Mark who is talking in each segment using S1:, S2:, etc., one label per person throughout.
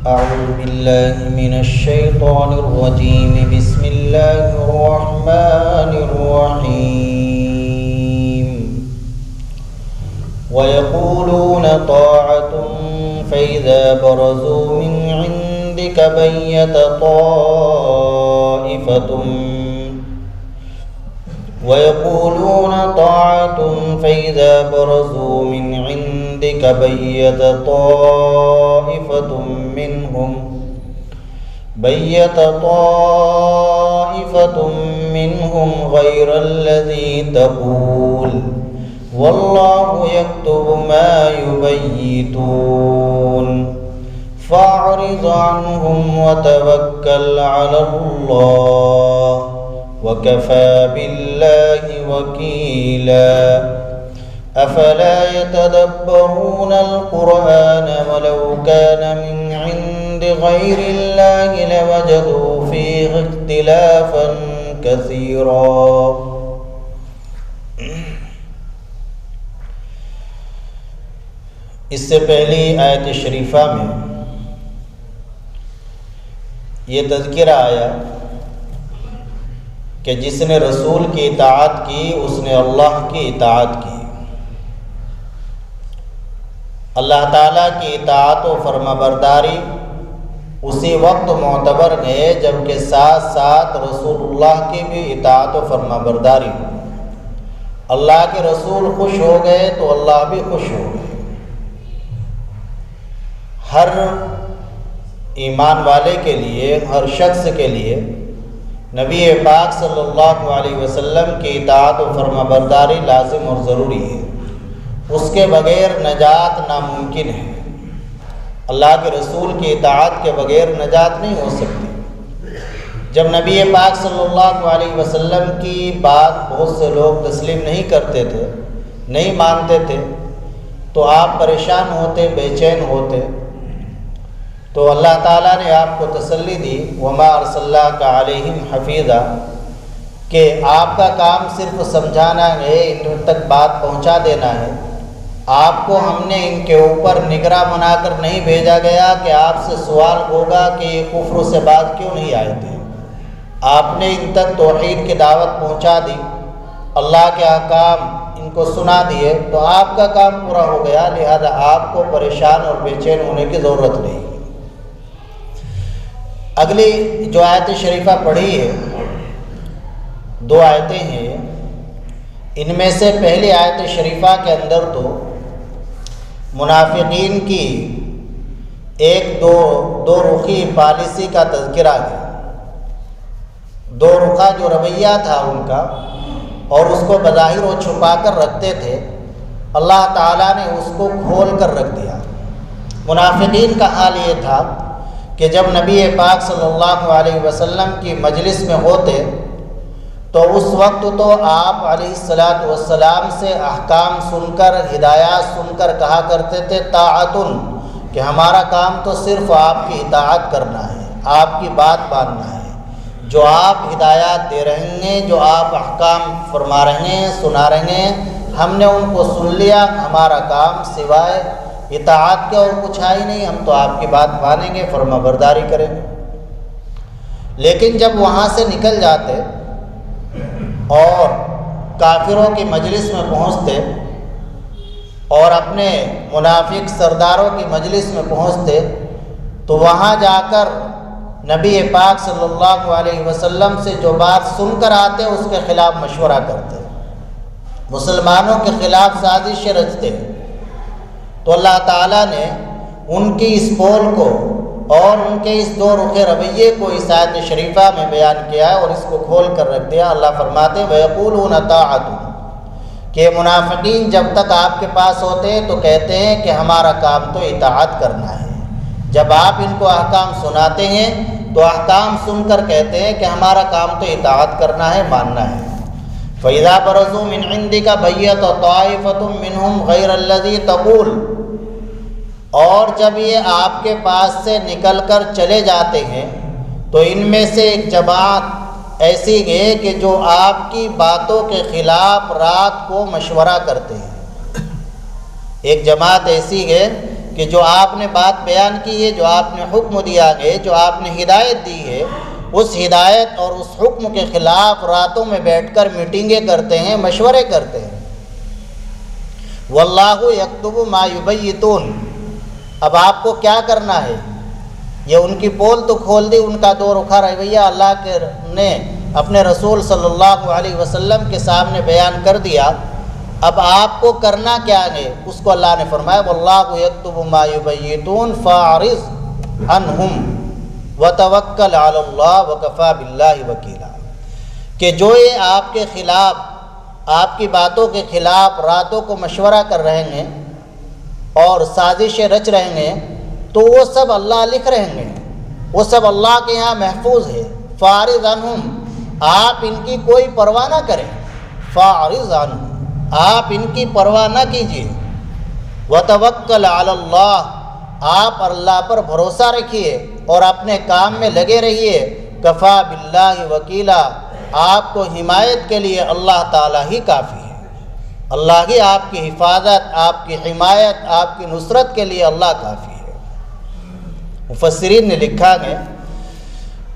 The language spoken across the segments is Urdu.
S1: أعوذ بالله من الشيطان الرجيم. بسم الله الرحمن الرحيم. ويقولون طاعة فإذا برزوا من عندك بيت طائفة منهم غير الذي تقول والله يكتب ما يبيتون فأعرض عنهم وتوكل على الله وكفى بالله وكيلا. أفلا يتدبرون القرآن ولو كان من عند غير الله لوجدوا فيه اختلافا كثيرا. اس سے پہلی آیت شریفہ میں یہ تذکرہ آیا کہ جس نے رسول کی اطاعت کی اس نے اللہ کی اطاعت کی. اللہ تعالیٰ کی اطاعت و فرما برداری اسی وقت معتبر ہے جبکہ ساتھ ساتھ رسول اللہ کی بھی اطاعت و فرما برداری ہو. اللہ کے رسول خوش ہو گئے تو اللہ بھی خوش ہو گئے. ہر ایمان والے کے لیے، ہر شخص کے لیے نبی پاک صلی اللہ علیہ وسلم کی اطاعت و فرما برداری لازم اور ضروری ہے. اس کے بغیر نجات ناممکن ہے. اللہ کے رسول کی اطاعت کے بغیر نجات نہیں ہو سکتی. جب نبی پاک صلی اللہ علیہ وسلم کی بات بہت سے لوگ تسلیم نہیں کرتے تھے، نہیں مانتے تھے، تو آپ پریشان ہوتے، بے چین ہوتے. تو اللہ تعالیٰ نے آپ کو تسلی دی وما ارسلناک علیہم حفیظا، کہ آپ کا کام صرف سمجھانا ہے، ان تک بات پہنچا دینا ہے. آپ کو ہم نے ان کے اوپر نگراں بنا کر نہیں بھیجا گیا کہ آپ سے سوال ہوگا کہ یہ کفر سے باز کیوں نہیں آئے تھے. آپ نے ان تک توحید کی دعوت پہنچا دی، اللہ کے احکام ان کو سنا دیے، تو آپ کا کام پورا ہو گیا. لہذا آپ کو پریشان اور بے چین ہونے کی ضرورت نہیں. اگلی جو آیت شریفہ پڑھی ہے، 2 آیتیں ہیں. ان میں سے پہلی آیت شریفہ کے اندر تو منافقین کی ایک دو رخی پالیسی کا تذکرہ ہے. 2 رخا جو رویہ تھا ان کا، اور اس کو بظاہر وہ چھپا کر رکھتے تھے، اللہ تعالیٰ نے اس کو کھول کر رکھ دیا. منافقین کا حال یہ تھا کہ جب نبی پاک صلی اللہ علیہ وسلم کی مجلس میں ہوتے تو اس وقت تو آپ علیہ السلام سے احکام سن کر، ہدایات سن کر کہا کرتے تھے طاعتن، کہ ہمارا کام تو صرف آپ کی اطاعت کرنا ہے، آپ کی بات ماننا ہے. جو آپ ہدایات دے رہے ہیں، جو آپ احکام فرما رہے ہیں، سنا رہے ہیں، ہم نے ان کو سن لیا. ہمارا کام سوائے اطاعت کے اور کچھ ہے ہی نہیں. ہم تو آپ کی بات مانیں گے، فرما برداری کریں گے. لیکن جب وہاں سے نکل جاتے اور کافروں کی مجلس میں پہنچتے اور اپنے منافق سرداروں کی مجلس میں پہنچتے تو وہاں جا کر نبی پاک صلی اللہ علیہ وسلم سے جو بات سن کر آتے اس کے خلاف مشورہ کرتے، مسلمانوں کے خلاف سازشیں رچتے. تو اللہ تعالیٰ نے ان کی اس پول کو اور ان کے اس 2 رخے رویے کو اس آیت شریفہ میں بیان کیا ہے اور اس کو کھول کر رکھ دیا. اللہ فرماتے ہیں وَيَقُولُونَ طَاعَةٌ، کہ منافقین جب تک آپ کے پاس ہوتے ہیں تو کہتے ہیں کہ ہمارا کام تو اطاعت کرنا ہے. جب آپ ان کو احکام سناتے ہیں تو احکام سن کر کہتے ہیں کہ ہمارا کام تو اطاعت کرنا ہے، ماننا ہے. فَإِذَا بَرَزُوا مِنْ عِنْدِكَ بَيَّتَ طَائِفَةٌ مِّنْهُمْ غَيْرَ الَّذِي تَقُولُ، اور جب یہ آپ کے پاس سے نکل کر چلے جاتے ہیں تو ان میں سے ایک جماعت ایسی ہے کہ جو آپ کی باتوں کے خلاف رات کو مشورہ کرتے ہیں. ایک جماعت ایسی ہے کہ جو آپ نے بات بیان کی ہے، جو آپ نے حکم دیا ہے، جو آپ نے ہدایت دی ہے، اس ہدایت اور اس حکم کے خلاف راتوں میں بیٹھ کر میٹنگیں کرتے ہیں، مشورے کرتے ہیں۔ واللہ یکتب ما یبیتون، اب آپ کو کیا کرنا ہے؟ یہ ان کی پول تو کھول دی، ان کا دو رخا رویہ اللہ کے نے اپنے رسول صلی اللہ علیہ وسلم کے سامنے بیان کر دیا۔ اب آپ کو کرنا کیا ہے؟ اس کو اللہ نے فرمایا واللہ یکتب ما یبیتون فاعرض عنہم وتوکل علی اللہ وکفی باللہ وکیلا، کہ جو یہ آپ کے خلاف، آپ کی باتوں کے خلاف راتوں کو مشورہ کر رہے ہیں اور سازشیں رچ رہے ہیں، تو وہ سب اللہ لکھ رہے ہیں، وہ سب اللہ کے یہاں محفوظ ہے۔ فاعرض عنہم، آپ ان کی کوئی پرواہ نہ کریں، فاعرض عنہم، آپ ان کی پرواہ نہ کیجیے۔ وتوکل علی اللہ، آپ اللہ پر بھروسہ رکھیے اور اپنے کام میں لگے رہیے۔ کفی باللہ وکیلا، آپ کو حمایت کے لیے اللہ تعالیٰ ہی کافی ہے۔ اللہ ہی آپ کی حفاظت، آپ کی حمایت، آپ کی نصرت کے لیے اللہ کافی ہے۔ مفسرین نے لکھا ہے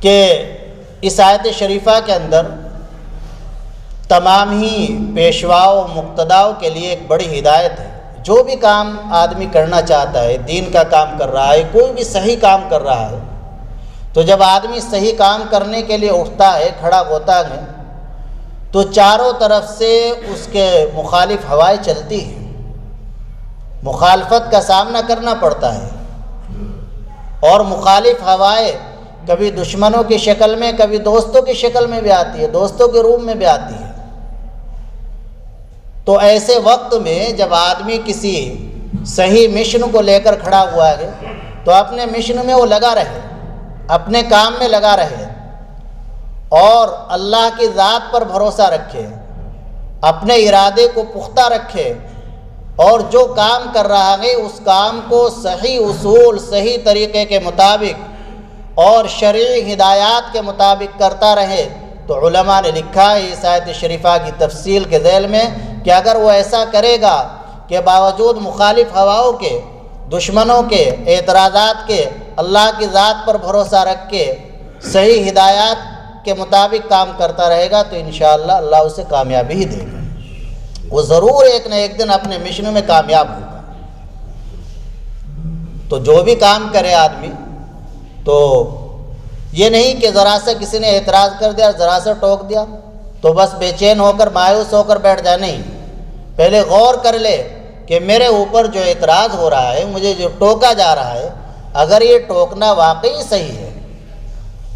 S1: کہ اس آیت شریفہ کے اندر تمام ہی پیشواؤں مقتداؤں کے لیے ایک بڑی ہدایت ہے۔ جو بھی کام آدمی کرنا چاہتا ہے، دین کا کام کر رہا ہے، کوئی بھی صحیح کام کر رہا ہے، تو جب آدمی صحیح کام کرنے کے لیے اٹھتا ہے، کھڑا ہوتا ہے، تو چاروں طرف سے اس کے مخالف ہوائیں چلتی ہیں، مخالفت کا سامنا کرنا پڑتا ہے، اور مخالف ہوائیں کبھی دشمنوں کی شکل میں، کبھی دوستوں کی شکل میں بھی آتی ہے، دوستوں کے روپ میں بھی آتی ہے۔ تو ایسے وقت میں جب آدمی کسی صحیح مشن کو لے کر کھڑا ہوا ہے، تو اپنے مشن میں وہ لگا رہے، اپنے کام میں لگا رہے، اور اللہ کی ذات پر بھروسہ رکھے، اپنے ارادے کو پختہ رکھے، اور جو کام کر رہا ہے اس کام کو صحیح اصول، صحیح طریقے کے مطابق اور شرعی ہدایات کے مطابق کرتا رہے۔ تو علماء نے لکھا ہے اس آیت شریفہ کی تفصیل کے ذیل میں کہ اگر وہ ایسا کرے گا کہ باوجود مخالف ہواؤں کے، دشمنوں کے اعتراضات کے، اللہ کی ذات پر بھروسہ رکھ کے صحیح ہدایات کے مطابق کام کرتا رہے گا، تو انشاءاللہ اللہ اسے کامیابی ہی دے گا، وہ ضرور ایک نہ ایک دن اپنے مشن میں کامیاب ہوگا۔ تو جو بھی کام کرے آدمی، تو یہ نہیں کہ ذرا سے کسی نے اعتراض کر دیا، ذرا سے ٹوک دیا تو بس بے چین ہو کر، مایوس ہو کر بیٹھ جائے، نہیں، پہلے غور کر لے کہ میرے اوپر جو اعتراض ہو رہا ہے، مجھے جو ٹوکا جا رہا ہے، اگر یہ ٹوکنا واقعی صحیح ہے،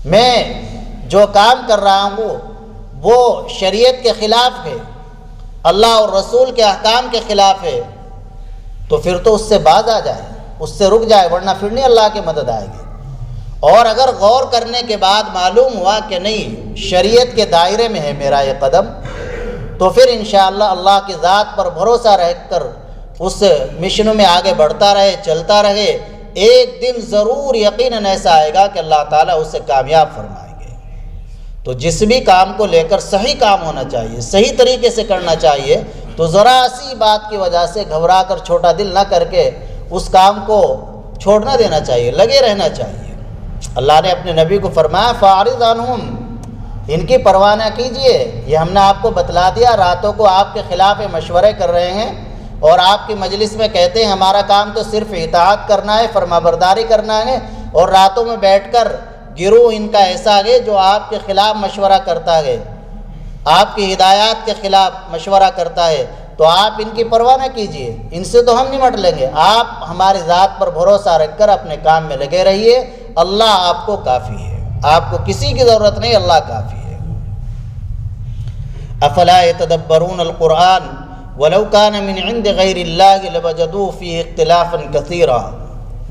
S1: میں جو کام کر رہا ہوں وہ شریعت کے خلاف ہے، اللہ اور رسول کے احکام کے خلاف ہے، تو پھر تو اس سے باز آ جائے، اس سے رک جائے، ورنہ پھر نہیں اللہ کی مدد آئے گی۔ اور اگر غور کرنے کے بعد معلوم ہوا کہ نہیں، شریعت کے دائرے میں ہے میرا یہ قدم، تو پھر انشاءاللہ اللہ کی ذات پر بھروسہ رکھ کر اس مشن میں آگے بڑھتا رہے، چلتا رہے، ایک دن ضرور یقیناً ایسا آئے گا کہ اللہ تعالیٰ اسے کامیاب فرمائیں گے۔ تو جس بھی کام کو لے کر صحیح کام ہونا چاہیے، صحیح طریقے سے کرنا چاہیے، تو ذرا سی بات کی وجہ سے گھبرا کر، چھوٹا دل نہ کر کے اس کام کو چھوڑنا دینا چاہیے، لگے رہنا چاہیے۔ اللہ نے اپنے نبی کو فرمایا فاعرض عنہم، ان کی پرواہ نہ کیجیے، یہ ہم نے آپ کو بتلا دیا، راتوں کو آپ کے خلاف مشورے کر رہے ہیں اور آپ کی مجلس میں کہتے ہیں ہمارا کام تو صرف اطاعت کرنا ہے، فرمانبرداری کرنا ہے، اور راتوں میں بیٹھ کر گروہ ان کا ایسا ہے جو آپ کے خلاف مشورہ کرتا ہے، آپ کی ہدایات کے خلاف مشورہ کرتا ہے، تو آپ ان کی پرواہ نہ کیجیے، ان سے تو ہم نمٹ لیں گے، آپ ہماری ذات پر بھروسہ رکھ کر اپنے کام میں لگے رہیے، اللہ آپ کو کافی ہے، آپ کو کسی کی ضرورت نہیں، اللہ کافی ہے۔ افلا يتدبرون القرآن ولو كان من عند غیر اللہ لوجدوا فیہ اختلافا کثیرا،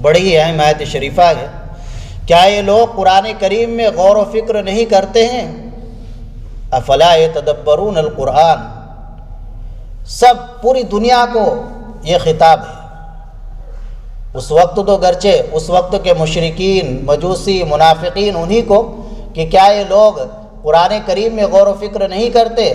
S1: بڑی ہی اہم آیت شریفہ ہے۔ کیا یہ لوگ قرآن کریم میں غور و فکر نہیں کرتے ہیں؟ افلا يتدبرون القرآن، سب پوری دنیا کو یہ خطاب ہے۔ اس وقت تو گرچہ اس وقت کے مشرکین، مجوسی، منافقین انہی کو کہ کیا یہ لوگ قرآن کریم میں غور و فکر نہیں کرتے،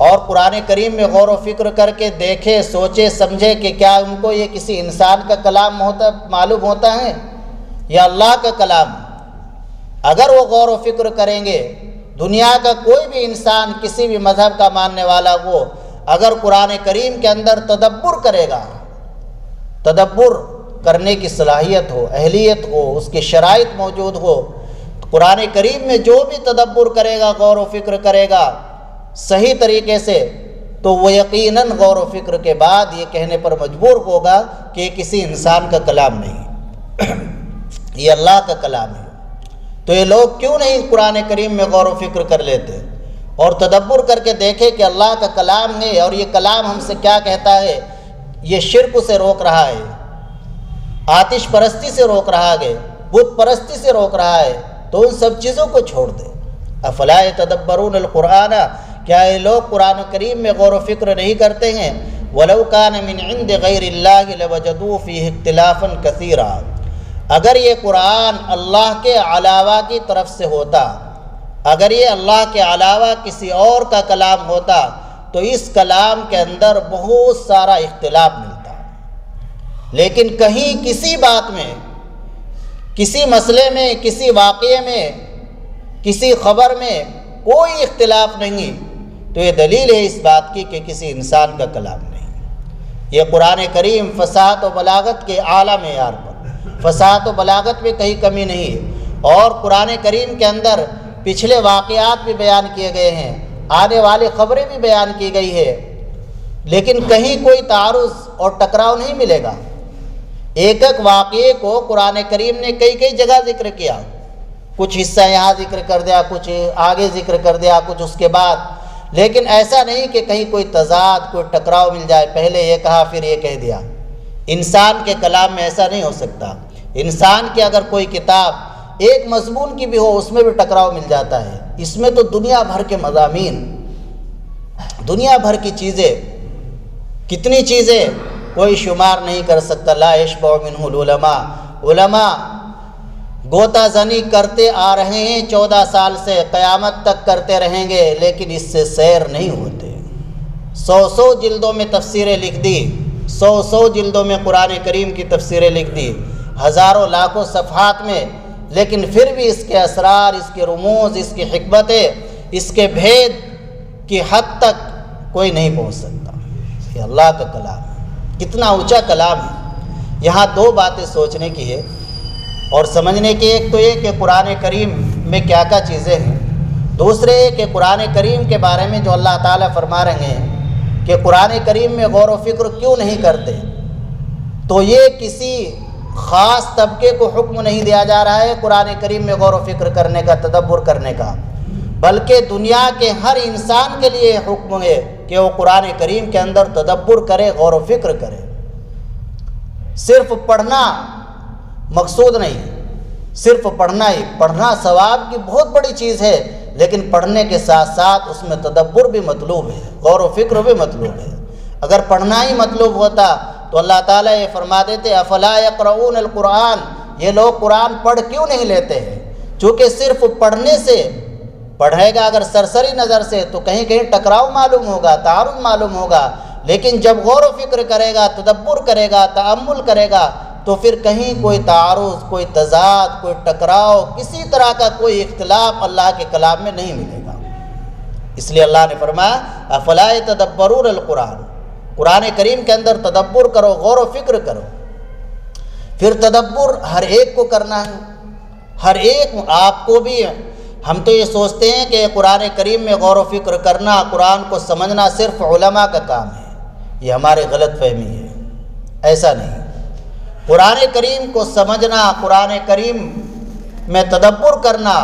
S1: اور قرآن کریم میں غور و فکر کر کے دیکھے، سوچے، سمجھے کہ کیا ان کو یہ کسی انسان کا کلام معلوم ہوتا ہے یا اللہ کا کلام؟ اگر وہ غور و فکر کریں گے، دنیا کا کوئی بھی انسان، کسی بھی مذہب کا ماننے والا، وہ اگر قرآن کریم کے اندر تدبر کرے گا، تدبر کرنے کی صلاحیت ہو، اہلیت ہو، اس کی شرائط موجود ہو، تو قرآن کریم میں جو بھی تدبر کرے گا، غور و فکر کرے گا صحیح طریقے سے، تو وہ یقیناً غور و فکر کے بعد یہ کہنے پر مجبور ہوگا کہ یہ کسی انسان کا کلام نہیں، یہ اللہ کا کلام ہے۔ تو یہ لوگ کیوں نہیں قرآن کریم میں غور و فکر کر لیتے اور تدبر کر کے دیکھے کہ اللہ کا کلام ہے اور یہ کلام ہم سے کیا کہتا ہے؟ یہ شرک سے روک رہا ہے، آتش پرستی سے روک رہا ہے، بت پرستی سے روک رہا ہے، تو ان سب چیزوں کو چھوڑ دے۔ افلا یتدبرون القرآن، کیا یہ لوگ قرآن کریم میں غور و فکر نہیں کرتے ہیں؟ وَلَوْ كَانَ مِنْ عِنْدِ غَيْرِ اللَّهِ لَوَجَدُوا فِيهِ اخْتِلَافًا كَثِيرًا، اگر یہ قرآن اللہ کے علاوہ کی طرف سے ہوتا، اگر یہ اللہ کے علاوہ کسی اور کا کلام ہوتا تو اس کلام کے اندر بہت سارا اختلاف ملتا، لیکن کہیں کسی بات میں، کسی مسئلے میں، کسی واقعے میں، کسی خبر میں کوئی اختلاف نہیں، تو یہ دلیل ہے اس بات کی کہ کسی انسان کا کلام نہیں۔ یہ قرآن کریم فصاحت و بلاغت کے اعلیٰ معیار پر، فصاحت و بلاغت میں کہیں کمی نہیں، اور قرآن کریم کے اندر پچھلے واقعات بھی بیان کیے گئے ہیں، آنے والی خبریں بھی بیان کی گئی ہے، لیکن کہیں کوئی تعارض اور ٹکراؤ نہیں ملے گا۔ ایک ایک واقعے کو قرآن کریم نے کئی کئی جگہ ذکر کیا، کچھ حصہ یہاں ذکر کر دیا، کچھ آگے ذکر کر دیا، کچھ اس کے بعد، لیکن ایسا نہیں کہ کہیں کوئی تضاد، کوئی ٹکراؤ مل جائے، پہلے یہ کہا پھر یہ کہہ دیا۔ انسان کے کلام میں ایسا نہیں ہو سکتا۔ انسان کی اگر کوئی کتاب ایک مضمون کی بھی ہو، اس میں بھی ٹکراؤ مل جاتا ہے۔ اس میں تو دنیا بھر کے مضامین، دنیا بھر کی چیزیں، کتنی چیزیں کوئی شمار نہیں کر سکتا۔ لا یشبع منہ العلماء، علماء غوطہ زنی کرتے آ رہے ہیں 14 سال سے، قیامت تک کرتے رہیں گے، لیکن اس سے سیر نہیں ہوتے۔ 100 جلدوں میں تفسیریں لکھ دی، 100 جلدوں میں قرآن کریم کی تفسیریں لکھ دی، ہزاروں لاکھوں صفحات میں، لیکن پھر بھی اس کے اسرار، اس کے رموز، اس کی حکمتیں، اس کے بھید کی حد تک کوئی نہیں پہنچ سکتا۔ یہ اللہ کا کلام ہے، کتنا اونچا کلام ہے۔ یہاں دو باتیں سوچنے کی ہے اور سمجھنے کی، ایک تو یہ کہ قرآن کریم میں کیا کیا چیزیں ہیں، دوسرے یہ کہ قرآن کریم کے بارے میں جو اللہ تعالیٰ فرما رہے ہیں کہ قرآن کریم میں غور و فکر کیوں نہیں کرتے، تو یہ کسی خاص طبقے کو حکم نہیں دیا جا رہا ہے قرآن کریم میں غور و فکر کرنے کا، تدبر کرنے کا، بلکہ دنیا کے ہر انسان کے لیے حکم ہے کہ وہ قرآن کریم کے اندر تدبر کرے، غور و فکر کرے۔ صرف پڑھنا مقصود نہیں، صرف پڑھنا ہی، پڑھنا ثواب کی بہت بڑی چیز ہے، لیکن پڑھنے کے ساتھ ساتھ اس میں تدبر بھی مطلوب ہے، غور و فکر بھی مطلوب ہے۔ اگر پڑھنا ہی مطلوب ہوتا تو اللہ تعالیٰ یہ فرما دیتے افلا یقرؤون القرآن، یہ لوگ قرآن پڑھ کیوں نہیں لیتے ہیں؟ چونکہ صرف پڑھنے سے، پڑھے گا اگر سرسری نظر سے تو کہیں کہیں ٹکراؤ معلوم ہوگا، تعارض معلوم ہوگا، لیکن جب غور و فکر کرے گا، تدبر کرے گا، تأمل کرے گا، تو پھر کہیں کوئی تعارض، کوئی تضاد، کوئی ٹکراؤ، کسی طرح کا کوئی اختلاف اللہ کے کلام میں نہیں ملے گا۔ اس لیے اللہ نے فرمایا افلا یتدبرون القرآن، قرآن کریم کے اندر تدبر کرو، غور و فکر کرو۔ پھر تدبر ہر ایک کو کرنا ہے، ہر ایک، آپ کو بھی۔ ہم تو یہ سوچتے ہیں کہ قرآن کریم میں غور و فکر کرنا، قرآن کو سمجھنا صرف علماء کا کام ہے، یہ ہماری غلط فہمی ہے۔ ایسا نہیں، قرآن کریم کو سمجھنا، قرآن کریم میں تدبر کرنا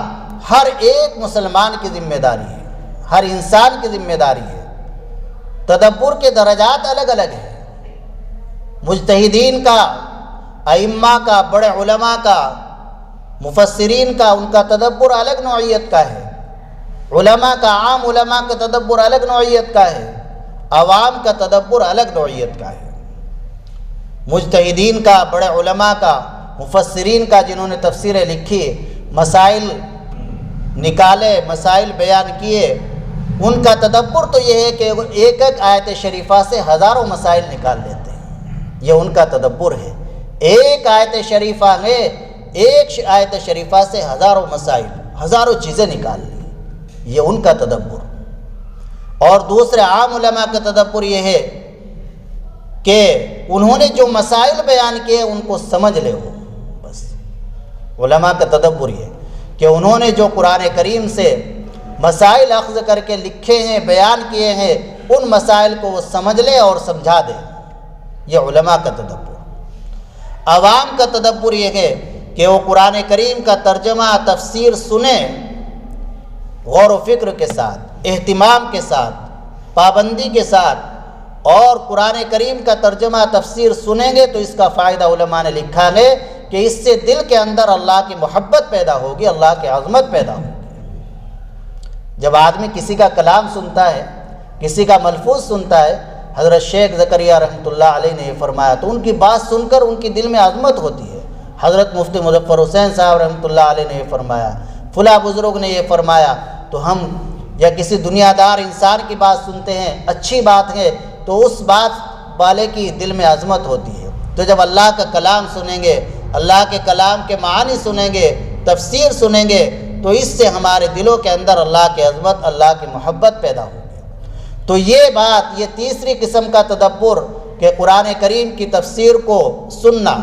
S1: ہر ایک مسلمان کی ذمہ داری ہے، ہر انسان کی ذمہ داری ہے۔ تدبر کے درجات الگ الگ ہیں، مجتہدین کا، ائمہ کا، بڑے علماء کا، مفسرین کا، ان کا تدبر الگ نوعیت کا ہے۔ علماء کا، عام علماء کا تدبر الگ نوعیت کا ہے، عوام کا تدبر الگ نوعیت کا ہے۔ مجتہدین کا، بڑے علماء کا، مفسرین کا، جنہوں نے تفسیریں لکھی، مسائل نکالے، مسائل بیان کیے، ان کا تدبر تو یہ ہے کہ ایک ایک آیت شریفہ سے ہزاروں مسائل نکال لیتے ہیں، یہ ان کا تدبر ہے۔ ایک آیت شریفہ ہے، ایک آیت شریفہ سے ہزاروں مسائل، ہزاروں چیزیں نکال لی، یہ ان کا تدبر۔ اور دوسرے عام علماء کا تدبر یہ ہے کہ انہوں نے جو مسائل بیان کیے ان کو سمجھ لے وہ، بس علماء کا تدبر یہ کہ انہوں نے جو قرآن کریم سے مسائل اخذ کر کے لکھے ہیں، بیان کیے ہیں، ان مسائل کو وہ سمجھ لے اور سمجھا دے، یہ علماء کا تدبر۔ عوام کا تدبر یہ ہے کہ وہ قرآن کریم کا ترجمہ تفسیر سنیں، غور و فکر کے ساتھ، اہتمام کے ساتھ، پابندی کے ساتھ، اور قرآن کریم کا ترجمہ تفسیر سنیں گے تو اس کا فائدہ علماء نے لکھا ہے کہ اس سے دل کے اندر اللہ کی محبت پیدا ہوگی، اللہ کی عظمت پیدا ہوگی۔ جب آدمی کسی کا کلام سنتا ہے، کسی کا ملفوظ سنتا ہے، حضرت شیخ زکریا رحمۃ اللہ علیہ نے یہ فرمایا تو ان کی بات سن کر ان کی دل میں عظمت ہوتی ہے۔ حضرت مفتی مظفر حسین صاحب رحمۃ اللہ علیہ نے یہ فرمایا، فلاں بزرگ نے یہ فرمایا، تو ہم یا کسی دنیا دار انسان کی بات سنتے ہیں، اچھی بات ہے تو اس بات والے کی دل میں عظمت ہوتی ہے۔ تو جب اللہ کا کلام سنیں گے، اللہ کے کلام کے معانی سنیں گے، تفسیر سنیں گے، تو اس سے ہمارے دلوں کے اندر اللہ کی عظمت، اللہ کی محبت پیدا ہوگی۔ تو یہ بات، یہ تیسری قسم کا تدبر کہ قرآن کریم کی تفسیر کو سننا،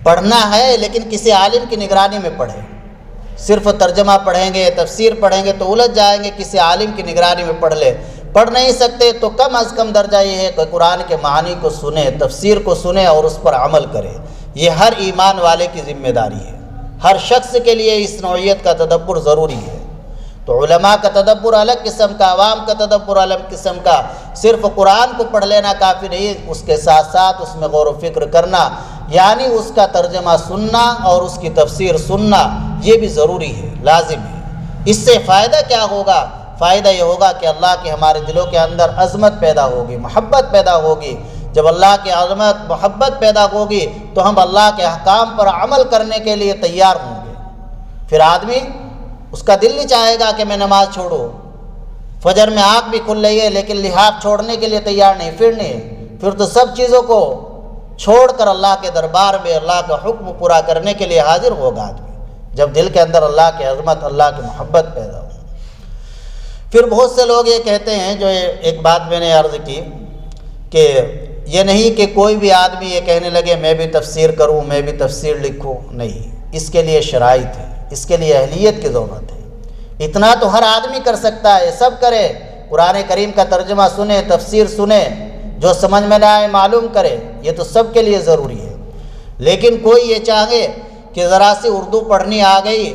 S1: پڑھنا ہے لیکن کسی عالم کی نگرانی میں پڑھیں۔ صرف ترجمہ پڑھیں گے، تفسیر پڑھیں گے تو الجھ جائیں گے، کسی عالم کی نگرانی میں پڑھ لے۔ پڑھ نہیں سکتے تو کم از کم درجہ یہ ہے کہ قرآن کے معانی کو سنیں، تفسیر کو سنیں اور اس پر عمل کریں۔ یہ ہر ایمان والے کی ذمہ داری ہے، ہر شخص کے لیے اس نوعیت کا تدبر ضروری ہے۔ تو علماء کا تدبر الگ قسم کا، عوام کا تدبر الگ قسم کا۔ صرف قرآن کو پڑھ لینا کافی نہیں، اس کے ساتھ ساتھ اس میں غور و فکر کرنا، یعنی اس کا ترجمہ سننا اور اس کی تفسیر سننا، یہ بھی ضروری ہے، لازم ہے۔ اس سے فائدہ کیا ہوگا؟ فائدہ یہ ہوگا کہ اللہ کی ہمارے دلوں کے اندر عظمت پیدا ہوگی، محبت پیدا ہوگی۔ جب اللہ کی عظمت، محبت پیدا ہوگی تو ہم اللہ کے احکام پر عمل کرنے کے لیے تیار ہوں گے۔ پھر آدمی، اس کا دل نہیں چاہے گا کہ میں نماز چھوڑوں، فجر میں آنکھ بھی کھل رہی ہے لیکن لحاف چھوڑنے کے لیے تیار نہیں، پھر تو سب چیزوں کو چھوڑ کر اللہ کے دربار میں اللہ کا حکم پورا کرنے کے لیے حاضر ہوگا آدمی، جب دل کے اندر اللہ کی عظمت، اللہ کی محبت پیدا ہو۔ پھر بہت سے لوگ یہ کہتے ہیں، جو ایک بات میں نے عرض کی کہ یہ نہیں کہ کوئی بھی آدمی یہ کہنے لگے میں بھی تفسیر کروں، میں بھی تفسیر لکھوں، نہیں، اس کے لیے شرائط ہے، اس کے لیے اہلیت کی ضرورت ہے۔ اتنا تو ہر آدمی کر سکتا ہے، سب کرے، قرآن کریم کا ترجمہ سنے، تفسیر سنے، جو سمجھ میں نہ آئے معلوم کرے، یہ تو سب کے لیے ضروری ہے۔ لیکن کوئی یہ چاہے کہ ذرا سی اردو پڑھنی آ گئی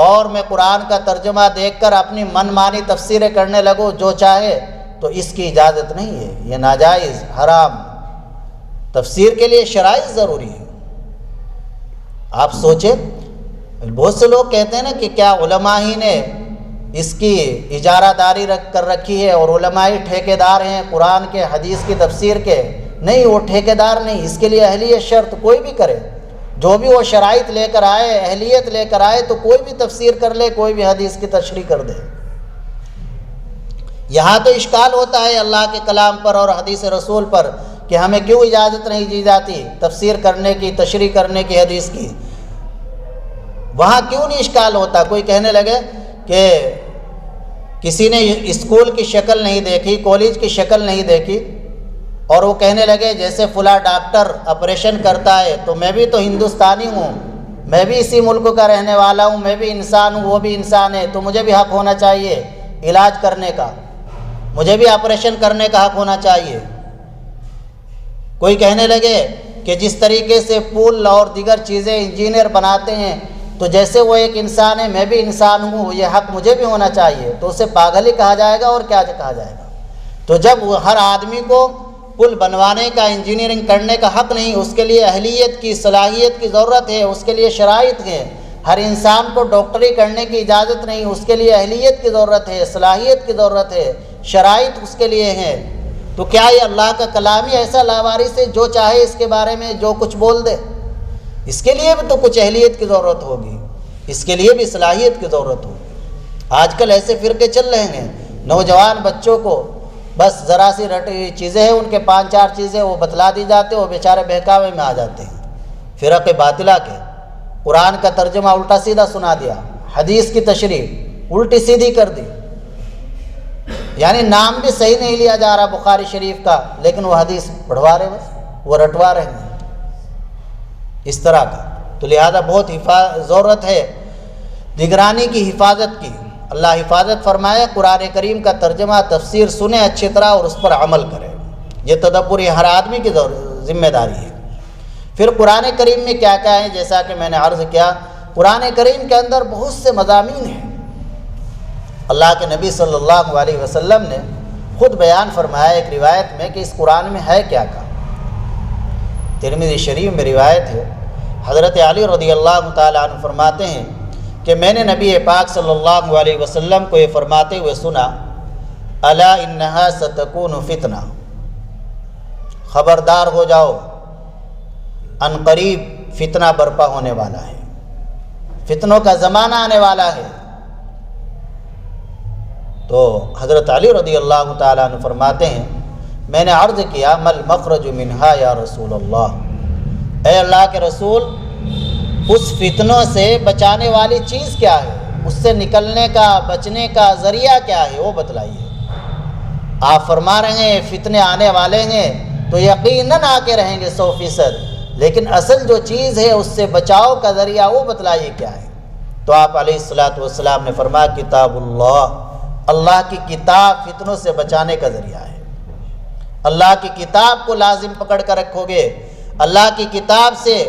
S1: اور میں قرآن کا ترجمہ دیکھ کر اپنی من مانی تفسیریں کرنے لگوں جو چاہے، تو اس کی اجازت نہیں ہے، یہ ناجائز، حرام۔ تفسیر کے لیے شرائط ضروری ہے۔ آپ سوچیں، بہت سے لوگ کہتے ہیں نا کہ کیا علماء ہی نے اس کی اجارہ داری رکھ کر رکھی ہے اور علماء ہی ٹھیکیدار ہیں قرآن کے، حدیث کی تفسیر کے؟ نہیں، وہ ٹھیکیدار نہیں، اس کے لیے اہلیت شرط، کوئی بھی کرے، جو بھی وہ شرائط لے کر آئے، اہلیت لے کر آئے، تو کوئی بھی تفسیر کر لے، کوئی بھی حدیث کی تشریح کر دے۔ یہاں تو اشکال ہوتا ہے اللہ کے کلام پر اور حدیث رسول پر کہ ہمیں کیوں اجازت نہیں دی جاتی تفسیر کرنے کی، تشریح کرنے کی حدیث کی؟ وہاں کیوں نہیں اشکال ہوتا؟ کوئی کہنے لگے کہ کسی نے اسکول کی شکل نہیں دیکھی، کالج کی شکل نہیں دیکھی، اور وہ کہنے لگے جیسے فلاں ڈاکٹر آپریشن کرتا ہے تو میں بھی تو ہندوستانی ہوں، میں بھی اسی ملک کا رہنے والا ہوں، میں بھی انسان ہوں، وہ بھی انسان ہے، تو مجھے بھی حق ہونا چاہیے علاج کرنے کا، مجھے بھی آپریشن کرنے کا حق ہونا چاہیے۔ کوئی کہنے لگے کہ جس طریقے سے پل اور دیگر چیزیں انجینئر بناتے ہیں تو جیسے وہ ایک انسان ہے میں بھی انسان ہوں، یہ حق مجھے بھی ہونا چاہیے، تو اسے پاگل ہی کہا جائے گا اور کیا کہا جائے گا؟ تو جب ہر آدمی کو پل بنوانے کا، انجینئرنگ کرنے کا حق نہیں، اس کے لیے اہلیت کی، صلاحیت کی ضرورت ہے، اس کے لیے شرائط ہیں۔ ہر انسان کو ڈاکٹری کرنے کی اجازت نہیں، اس کے لیے اہلیت کی ضرورت ہے، صلاحیت کی ضرورت ہے، شرائط اس کے لیے ہیں۔ تو کیا یہ اللہ کا کلام ہی ایسا لاوارث ہے جو چاہے اس کے بارے میں جو کچھ بول دے؟ اس کے لیے بھی تو کچھ اہلیت کی ضرورت ہوگی، اس کے لیے بھی صلاحیت کی ضرورت ہوگی۔ آج کل ایسے فرقے چل رہے ہیں نوجوان بچوں کو بس ذرا سی رٹی چیزیں ہیں، ان کے 5-4 چیزیں وہ بتلا دی جاتے ہیں، وہ بیچارے بہکاوے میں آ جاتے ہیں۔ فرق باطلہ کے قرآن کا ترجمہ الٹا سیدھا سنا دیا، حدیث کی تشریح الٹی سیدھی کر دی، یعنی نام بھی صحیح نہیں لیا جا رہا بخاری شریف کا، لیکن وہ حدیث پڑھوا رہے، بس وہ رٹوا رہے ہیں اس طرح کا۔ تو لہذا بہت ضرورت ہے نگرانی کی، حفاظت کی۔ اللہ حفاظت فرمائے، قرآن کریم کا ترجمہ تفسیر سنیں اچھی طرح اور اس پر عمل کریں، یہ تدبر یہ ہر آدمی کی ذمہ داری ہے۔ پھر قرآن کریم میں کیا کیا ہے، جیسا کہ میں نے عرض کیا، قرآن کریم کے اندر بہت سے مضامین ہیں۔ اللہ کے نبی صلی اللہ علیہ وسلم نے خود بیان فرمایا ایک روایت میں کہ اس قرآن میں ہے کیا کہا۔ ترمذی شریف میں روایت ہے، حضرت علی رضی اللہ تعالیٰ عنہ فرماتے ہیں کہ میں نے نبی پاک صلی اللہ علیہ وسلم کو یہ فرماتے ہوئے سنا، الا انہا ستکون فتنہ، خبردار ہو جاؤ، ان قریب فتنہ برپا ہونے والا ہے، فتنوں کا زمانہ آنے والا ہے۔ تو حضرت علی رضی اللہ تعالیٰ عنہ فرماتے ہیں میں نے عرض کیا، مل مخرج منہا یا رسول اللہ، اے اللہ کے رسول، اس فتنوں سے بچانے والی چیز کیا ہے، اس سے نکلنے کا بچنے کا ذریعہ کیا ہے، وہ بتلائیے۔ آپ فرما رہے ہیں فتنے آنے والے ہیں تو یقیناً آ کے رہیں گے 100%، لیکن اصل جو چیز ہے اس سے بچاؤ کا ذریعہ وہ بتلائیے کیا ہے۔ تو آپ علیہ الصلاۃ والسلام نے فرمایا، کتاب اللہ، اللہ کی کتاب فتنوں سے بچانے کا ذریعہ ہے۔ اللہ کی کتاب کو لازم پکڑ کر رکھو گے، اللہ کی کتاب سے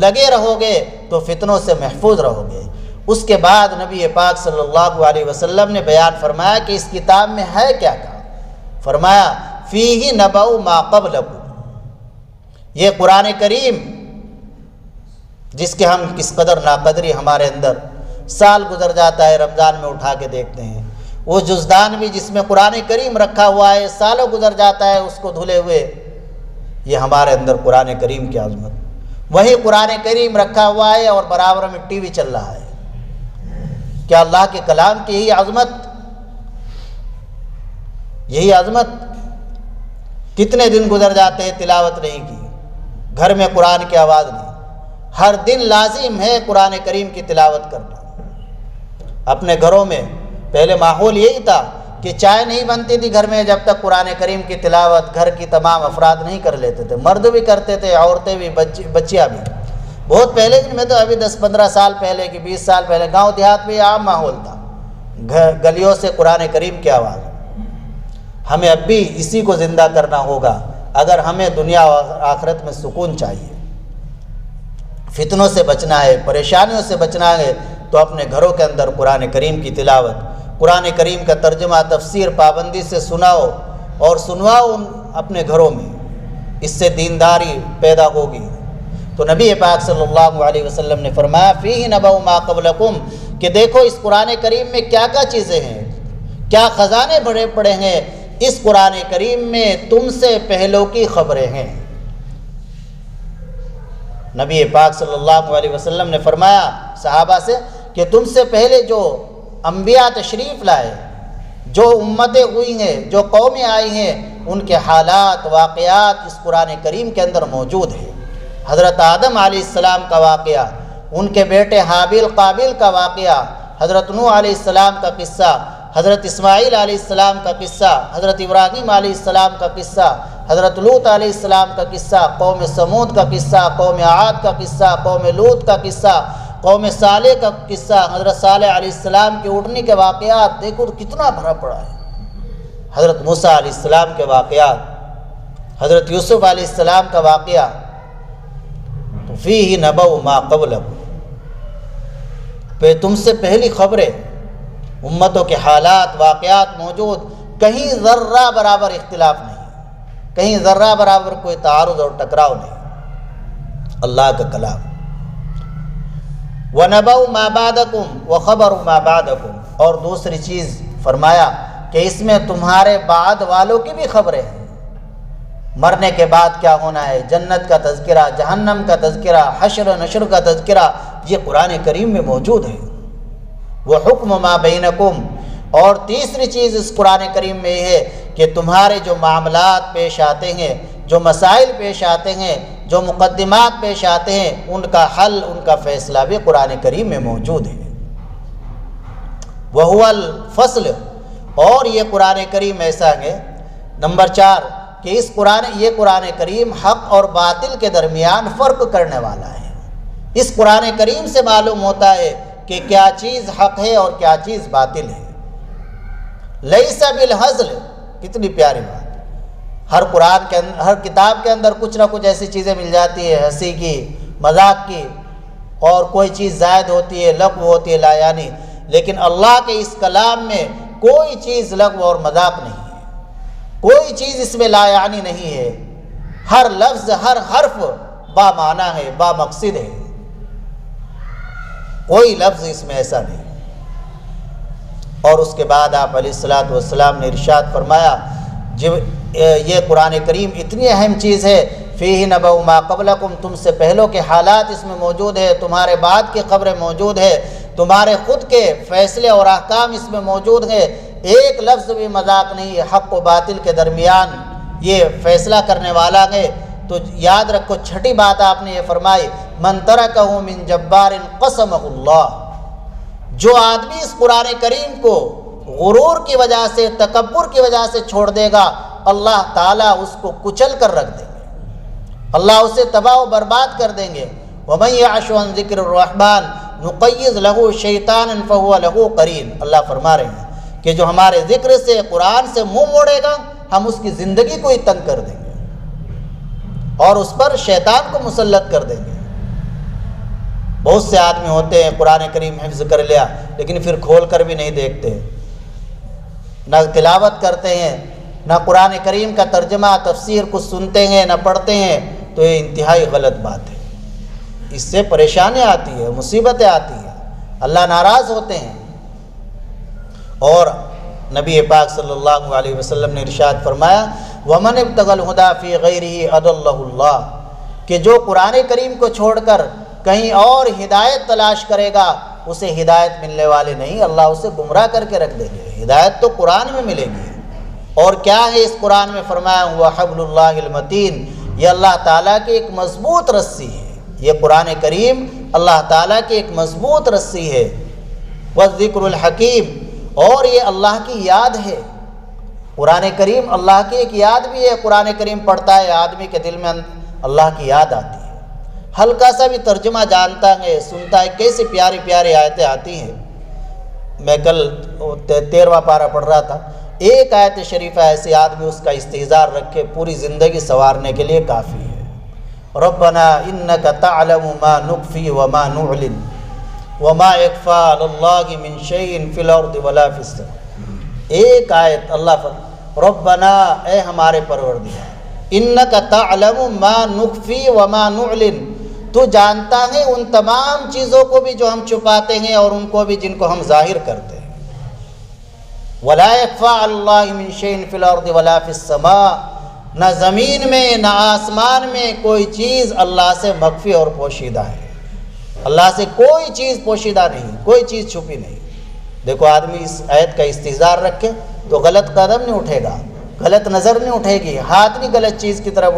S1: لگے رہو گے تو فتنوں سے محفوظ رہو گے۔ اس کے بعد نبی پاک صلی اللہ علیہ وسلم نے بیان فرمایا کہ اس کتاب میں ہے کیا کہا، فرمایا فیہ نبأ ما قبلکم، یہ قرآن کریم جس کے ہم کس قدر ناقدری ہمارے اندر، سال گزر جاتا ہے رمضان میں اٹھا کے دیکھتے ہیں، وہ جزدان بھی جس میں قرآن کریم رکھا ہوا ہے سالوں گزر جاتا ہے اس کو دھلے ہوئے، یہ ہمارے اندر قرآن کریم کی عظمت، وہی قرآن کریم رکھا ہوا ہے اور برابر میں ٹی وی چل رہا ہے۔ کیا اللہ کے کلام کی یہی عظمت؟ کتنے دن گزر جاتے ہیں تلاوت نہیں کی، گھر میں قرآن کی آواز نہیں، ہر دن لازم ہے قرآن کریم کی تلاوت کرنا۔ اپنے گھروں میں پہلے ماحول یہی تھا کہ چائے نہیں بنتی تھی گھر میں جب تک قرآن کریم کی تلاوت گھر کی تمام افراد نہیں کر لیتے تھے، مرد بھی کرتے تھے، عورتیں بھی، بچیاں بھی۔ بہت پہلے میں تو ابھی 10-15 سال پہلے کی 20 سال پہلے گاؤں دیہات میں عام ماحول تھا، گلیوں سے قرآن کریم کی آواز۔ ہمیں اب بھی اسی کو زندہ کرنا ہوگا اگر ہمیں دنیا اور آخرت میں سکون چاہیے، فتنوں سے بچنا ہے، پریشانیوں سے بچنا ہے، تو اپنے گھروں کے اندر قرآن کریم کی تلاوت، قرآن کریم کا ترجمہ تفسیر پابندی سے سناؤ اور سنواؤ اپنے گھروں میں، اس سے دینداری پیدا ہوگی۔ تو نبی پاک صلی اللہ علیہ وسلم نے فرمایا فیہ نبأ ما قبلکم، کہ دیکھو اس قرآن کریم میں کیا کیا چیزیں ہیں، کیا خزانے بڑے پڑے ہیں، اس قرآن کریم میں تم سے پہلوں کی خبریں ہیں۔ نبی پاک صلی اللہ علیہ وسلم نے فرمایا صحابہ سے کہ تم سے پہلے جو انبیاء تشریف لائے، جو امتیں ہوئی ہیں، جو قومیں آئی ہیں، ان کے حالات واقعات اس قرآن کریم کے اندر موجود ہیں۔ حضرت آدم علیہ السلام کا واقعہ، ان کے بیٹے حابیل قابیل کا واقعہ، حضرت نوح علیہ السلام کا قصہ، حضرت اسماعیل علیہ السلام کا قصہ، حضرت ابراہیم علیہ السلام کا قصہ، حضرت لوط علیہ السلام کا قصہ، قوم سمود کا قصہ، قوم عاد کا قصہ، قوم لوط کا قصہ، قوم صالح کا قصہ، حضرت صالح علیہ السلام کی اٹھنے کے واقعات، دیکھو کتنا بھرا پڑا ہے۔ حضرت موسیٰ علیہ السلام کے واقعات، حضرت یوسف علیہ السلام کا واقعہ، تو فیہ نبأ ما قبلکم، پہ تم سے پہلی خبریں، امتوں کے حالات واقعات موجود، کہیں ذرہ برابر اختلاف نہیں، کہیں ذرہ برابر کوئی تعارض اور ٹکراؤ نہیں، اللہ کا کلام۔ وَنَبَأُ مَا بَعْدَكُمْ وَخَبَرُ مَا بَعْدَكُمْ، اور دوسری چیز فرمایا کہ اس میں تمہارے بعد والوں کی بھی خبریں ہیں، مرنے کے بعد کیا ہونا ہے، جنت کا تذکرہ، جہنم کا تذکرہ، حشر و نشر کا تذکرہ، یہ قرآن کریم میں موجود ہے۔ وَحُكْمُ مَا بَيْنَكُمْ، اور تیسری چیز اس قرآن کریم میں یہ ہے کہ تمہارے جو معاملات پیش آتے ہیں، جو مسائل پیش آتے ہیں، جو مقدمات پیش آتے ہیں، ان کا حل، ان کا فیصلہ بھی قرآن کریم میں موجود ہے۔ وَهُوَ الْفَصْلُ، اور یہ قرآن کریم ایسا ہے۔ نمبر 4 کہ یہ قرآن کریم حق اور باطل کے درمیان فرق کرنے والا ہے۔ اس قرآن کریم سے معلوم ہوتا ہے کہ کیا چیز حق ہے اور کیا چیز باطل ہے۔ لیس بالہزل، کتنی پیاری بات۔ ہر کتاب کے اندر کچھ نہ کچھ ایسی چیزیں مل جاتی ہے، ہنسی کی، مذاق کی، اور کوئی چیز زائد ہوتی ہے، لغو ہوتی ہے، لا یعنی۔ لیکن اللہ کے اس کلام میں کوئی چیز لغو اور مذاق نہیں ہے، کوئی چیز اس میں لا یعنی نہیں ہے۔ ہر لفظ، ہر حرف با معنی ہے، با مقصد ہے، کوئی لفظ اس میں ایسا نہیں۔ اور اس کے بعد آپ علیہ الصلوۃ والسلام نے ارشاد فرمایا، جب یہ قرآن کریم اتنی اہم چیز ہے، فیہ نبأ ما قبلکم، تم سے پہلوں کے حالات اس میں موجود ہے، تمہارے بعد کی خبریں موجود ہے، تمہارے خود کے فیصلے اور احکام اس میں موجود ہے، ایک لفظ بھی مذاق نہیں ہے، حق و باطل کے درمیان یہ فیصلہ کرنے والا ہے۔ تو یاد رکھو، چھٹی بات آپ نے یہ فرمائی، من ترکہ من جبار قسمہ اللہ، جو آدمی اس قرآن کریم کو غرور کی وجہ سے، تکبر کی وجہ سے چھوڑ دے گا، اللہ تعالیٰ اس کو کچل کر رکھ دیں گے، اللہ اسے تباہ و برباد کر دیں گے۔ وَمَن يَعْشُ عَن ذِكْرِ الرَّحْمَٰنِ نُقَيِّضْ لَهُ شَيْطَانًا فَهُوَ لَهُ قَرِينٌ، اللہ فرما رہے ہیں کہ جو ہمارے ذکر سے، قرآن سے منہ موڑے گا، ہم اس کی زندگی کو ہی تنگ کر دیں گے اور اس پر شیطان کو مسلط کر دیں گے۔ بہت سے آدمی ہوتے ہیں قرآن کریم حفظ کر لیا لیکن پھر کھول کر بھی نہیں دیکھتے، نہ تلاوت کرتے ہیں، نہ قرآن کریم کا ترجمہ تفسیر کچھ سنتے ہیں، نہ پڑھتے ہیں، تو یہ انتہائی غلط بات ہے۔ اس سے پریشانیاں آتی ہیں، مصیبتیں آتی ہیں، اللہ ناراض ہوتے ہیں۔ اور نبی پاک صلی اللہ علیہ وسلم نے ارشاد فرمایا، وَمَنِ ابْتَغَى الْهُدَىٰ فِي غَيْرِهِ أَضَلَّهُ اللَّهُ، کہ جو قرآن کریم کو چھوڑ کر کہیں اور ہدایت تلاش کرے گا، اسے ہدایت ملنے والے نہیں، اللہ اسے گمراہ کر کے رکھ دیں گے۔ ہدایت تو قرآن میں ملے گی۔ اور کیا ہے اس قرآن میں فرمایا ہوا، حبل اللہ المتین، یہ اللہ تعالیٰ کی ایک مضبوط رسی ہے، یہ قرآن کریم اللہ تعالیٰ کی ایک مضبوط رسی ہے۔ والذکر الحکیم، اور یہ اللہ کی یاد ہے، قرآن کریم اللہ کی ایک یاد بھی ہے۔ قرآن کریم پڑھتا ہے، آدمی کے دل میں اللہ کی یاد آتی ہے، ہلکا سا بھی ترجمہ جانتا ہے، سنتا ہے، کیسی پیاری پیاری آیتیں آتی ہیں۔ میں کل 13واں پارہ پڑھ رہا تھا، ایک آیت شریفہ ایسی آدمی اس کا استحضار رکھے، پوری زندگی سنوارنے کے لیے کافی ہے۔ ربنا انک تعلم ما نخفی وما نعلن وما یخفی علی اللہ من شیء فی الارض ولا فی السماء۔ ایک آیت اللہ ربنا، اے ہمارے پروردگار، انک تعلم ما نخفی وما نعلن، تو جانتا ہے ان تمام چیزوں کو بھی جو ہم چھپاتے ہیں اور ان کو بھی جن کو ہم ظاہر کرتے ہیں۔ ولا یخفی علی اللہ من شیء فی الارض ولا فی السماء، نہ زمین میں نہ آسمان میں کوئی چیز اللہ سے مخفی اور پوشیدہ ہے، اللہ سے کوئی چیز پوشیدہ نہیں، کوئی چیز چھپی نہیں۔ دیکھو آدمی اس آیت کا استحضار رکھے تو غلط قدم نہیں اٹھے گا، غلط نظر نہیں اٹھے گی، ہاتھ نہیں غلط چیز کی طرف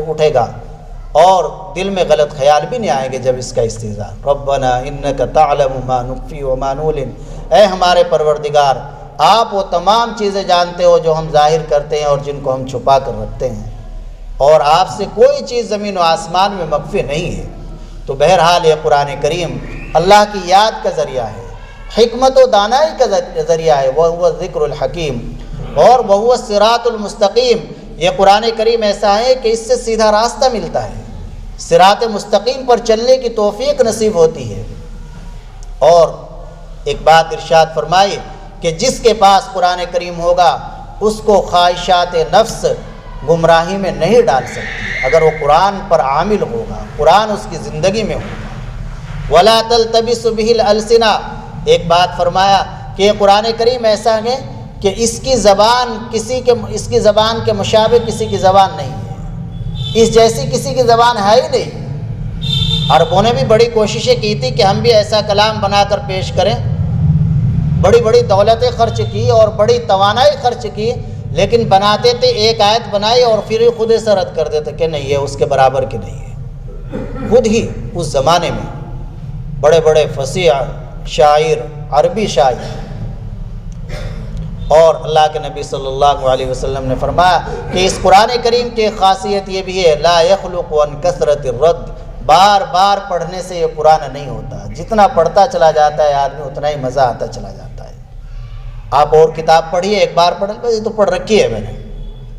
S1: اٹھے گا، اور دل میں غلط خیال بھی نہیں آئیں گے جب اس کا استحضار۔ ربنا انک تعلم ما نخفی وما نعلن، اے ہمارے پروردگار، آپ وہ تمام چیزیں جانتے ہو جو ہم ظاہر کرتے ہیں اور جن کو ہم چھپا کر رکھتے ہیں، اور آپ سے کوئی چیز زمین و آسمان میں مخفی نہیں ہے۔ تو بہرحال یہ قرآن کریم اللہ کی یاد کا ذریعہ ہے، حکمت و دانائی کا ذریعہ ہے، وہ ذکر الحکیم، اور وہ صراط المستقیم۔ یہ قرآن کریم ایسا ہے کہ اس سے سیدھا راستہ ملتا ہے، صراط مستقیم پر چلنے کی توفیق نصیب ہوتی ہے۔ اور ایک بات ارشاد فرمائی کہ جس کے پاس قرآن کریم ہوگا اس کو خواہشات نفس گمراہی میں نہیں ڈال سکتی، اگر وہ قرآن پر عامل ہوگا، قرآن اس کی زندگی میں ہوگا۔ ولا تلتبس به الالسنہ، ایک بات فرمایا کہ یہ قرآن کریم ایسا ہے کہ اس کی زبان کے مشابہ کسی کی زبان نہیں ہے، اس جیسی کسی کی زبان ہے ہی نہیں۔ عربوں نے بھی بڑی کوششیں کی تھی کہ ہم بھی ایسا کلام بنا کر پیش کریں، بڑی بڑی دولتیں خرچ کی اور بڑی توانائی خرچ کی، لیکن بناتے تھے ایک آیت بنائی اور پھر خود سے رد کر دیتے کہ نہیں، یہ اس کے برابر کی نہیں ہے۔ خود ہی اس زمانے میں بڑے بڑے فصیح شاعر، عربی شاعر، اور اللہ کے نبی صلی اللہ علیہ وسلم نے فرمایا کہ اس قرآن کریم کی خاصیت یہ بھی ہے، لا یخلق عن کثرت الرد، بار بار پڑھنے سے یہ قرآن نہیں ہوتا، جتنا پڑھتا چلا جاتا ہے آدمی اتنا ہی مزہ آتا چلا جاتا ہے۔ آپ اور کتاب پڑھیے، ایک بار پڑھ، یہ تو پڑھ رکھی ہے میں نے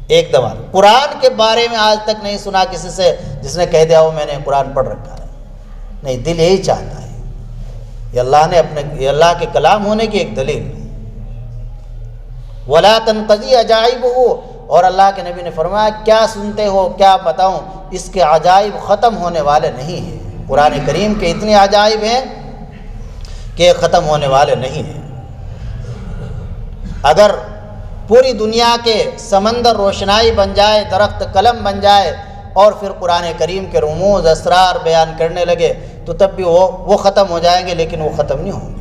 S1: ایک دفعہ۔ قرآن کے بارے میں آج تک نہیں سنا کسی سے جس نے کہہ دیا ہو میں نے قرآن پڑھ رکھا ہے، نہیں، دل یہی چاہتا ہے۔ یہ اللہ نے یہ اللہ کے کلام ہونے کی ایک دلیل ہے۔ وَلَا تَنْقَضِي عَجَائِبُهُ، اور اللہ کے نبی نے فرمایا کیا سنتے ہو، کیا بتاؤں، اس کے عجائب ختم ہونے والے نہیں ہیں۔ قرآن کریم کے اتنے عجائب ہیں کہ ختم ہونے والے نہیں ہیں۔ اگر پوری دنیا کے سمندر روشنائی بن جائے، درخت قلم بن جائے، اور پھر قرآن کریم کے رموز اسرار بیان کرنے لگے تو تب بھی وہ ختم ہو جائیں گے، لیکن وہ ختم نہیں ہوں گے۔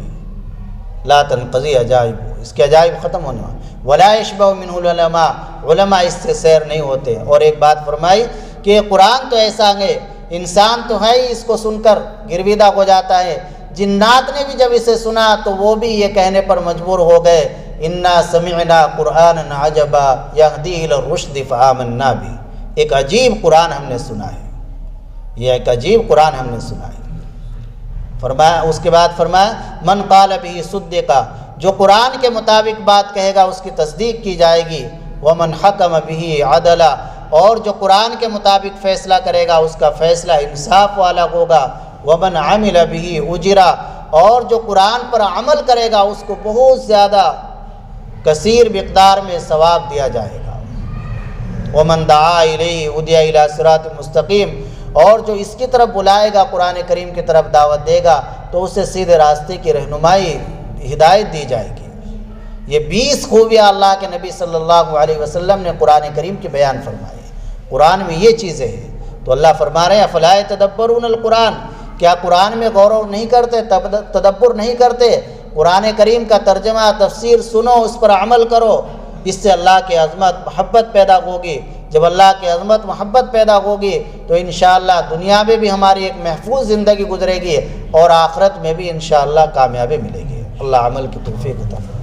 S1: لا تنقضی عجائب، اس کے عجائب ختم ہونے والے۔ ولا یشبع منہ العلماء، علماء اس سے سیر نہیں ہوتے۔ اور ایک بات فرمائی کہ قرآن تو ایسا ہے، انسان تو ہے ہی اس کو سن کر گرویدہ ہو جاتا ہے، جنات نے بھی جب اسے سنا تو وہ بھی یہ کہنے پر مجبور ہو گئے انا سمعنا قرآنا عجبا یہدی الی الرشد فآمنا بھی، ایک عجیب قرآن ہم نے سنا ہے، یہ ایک عجیب قرآن ہم نے سنا ہے۔ فرمایا، اس کے بعد فرمایا من قال به صدقا، جو قرآن کے مطابق بات کہے گا اس کی تصدیق کی جائے گی، ومن حکم به عدلا، اور جو قرآن کے مطابق فیصلہ کرے گا اس کا فیصلہ انصاف والا ہوگا، ومن عمل به اجرا، اور جو قرآن پر عمل کرے گا اس کو بہت زیادہ کثیر مقدار میں ثواب دیا جائے گا، ومن دعا الیہ ہدی الی صراط مستقیم، اور جو اس کی طرف بلائے گا، قرآن کریم کی طرف دعوت دے گا تو اسے سیدھے راستے کی رہنمائی، ہدایت دی جائے گی۔ یہ 20 خوبیاں اللہ کے نبی صلی اللہ علیہ وسلم نے قرآن کریم کی بیان فرمائی۔ قرآن میں یہ چیزیں ہیں تو اللہ فرما رہے ہیں افلا یتدبرون القرآن، کیا قرآن میں غور نہیں کرتے، تدبر نہیں کرتے؟ قرآن کریم کا ترجمہ تفسیر سنو، اس پر عمل کرو، اس سے اللہ کی عظمت محبت پیدا ہوگی۔ جب اللہ کی عظمت محبت پیدا ہوگی تو انشاءاللہ دنیا میں بھی ہماری ایک محفوظ زندگی گزرے گی اور آخرت میں بھی انشاءاللہ کامیابی ملے گی۔ اللہ عمل کی توفیق عطا فرمائے۔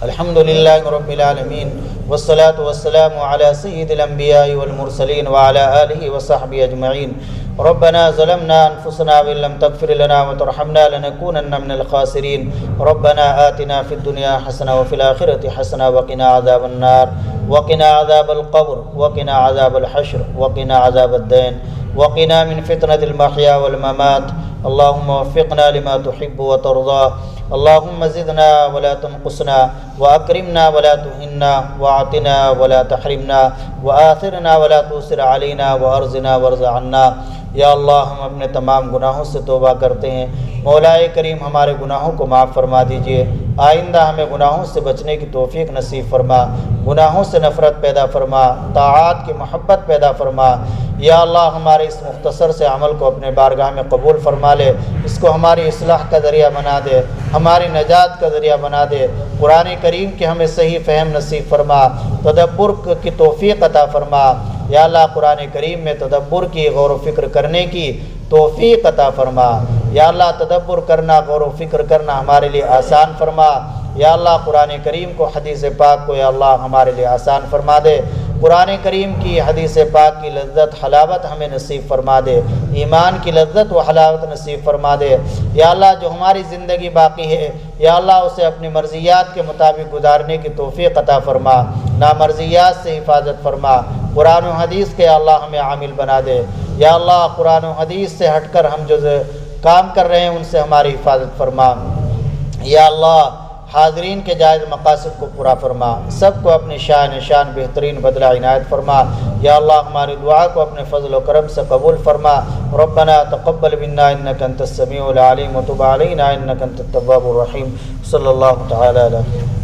S1: الحمد للہ رب العالمین والصلاة والسلام علی سید الانبیاء والمرسلین وعلی آلہ وصحبہ اجمعین۔ ربنا ظلمنا انفسنا وان لم تغفر لنا وترحمنا لنكونن من الخاسرین۔ ربنا آتنا فی الدنیا حسنہ وفی الآخرۃ حسنہ وقنا عذاب النار وقنا عذاب القبر وقنا عذاب الحشر وقنا عذاب الدین وقنا من فتنة المحیا والممات۔ اللهم وفقنا لما تحب وترضى، اللهم زدنا ولا تنقصنا، وأكرمنا ولا تهنا، وأعطنا ولا تحرمنا، وآثرنا ولا تؤثر علينا، وأرزنا وارض عنا۔ یا اللہ ہم اپنے تمام گناہوں سے توبہ کرتے ہیں، مولا کریم ہمارے گناہوں کو معاف فرما دیجئے، آئندہ ہمیں گناہوں سے بچنے کی توفیق نصیب فرما، گناہوں سے نفرت پیدا فرما، طاعات کی محبت پیدا فرما۔ یا اللہ ہمارے اس مختصر سے عمل کو اپنے بارگاہ میں قبول فرما لے، اس کو ہماری اصلاح کا ذریعہ بنا دے، ہماری نجات کا ذریعہ بنا دے۔ قرآن کریم کی ہمیں صحیح فہم نصیب فرما، تدبر کی توفیق عطا فرما۔ یا اللہ قرآن کریم میں تدبر کی، غور و فکر کرنے کی توفیق عطا فرما۔ یا اللہ تدبر کرنا، غور و فکر کرنا ہمارے لیے آسان فرما۔ یا اللہ قرآن کریم کو، حدیث پاک کو یا اللہ ہمارے لیے آسان فرما دے۔ قرآن کریم کی، حدیث پاک کی لذت حلاوت ہمیں نصیب فرما دے، ایمان کی لذت و حلاوت نصیب فرما دے۔ یا اللہ جو ہماری زندگی باقی ہے یا اللہ اسے اپنی مرضیات کے مطابق گزارنے کی توفیق عطا فرما، نامرضیات سے حفاظت فرما۔ قرآن و حدیث کے یا اللہ ہمیں عامل بنا دے۔ یا اللہ قرآن و حدیث سے ہٹ کر ہم جو کام کر رہے ہیں ان سے ہماری حفاظت فرما۔ یا اللہ حاضرین کے جائز مقاصد کو پورا فرما، سب کو اپنی شان بہترین بدلہ عنایت فرما۔ یا اللہ ہماری دعا کو اپنے فضل و کرم سے قبول فرما۔ ربنا تقبل منا انک انت السمیع العلیم وتب علینا انک انت التواب الرحیم۔ صلی اللہ تعالی علیہ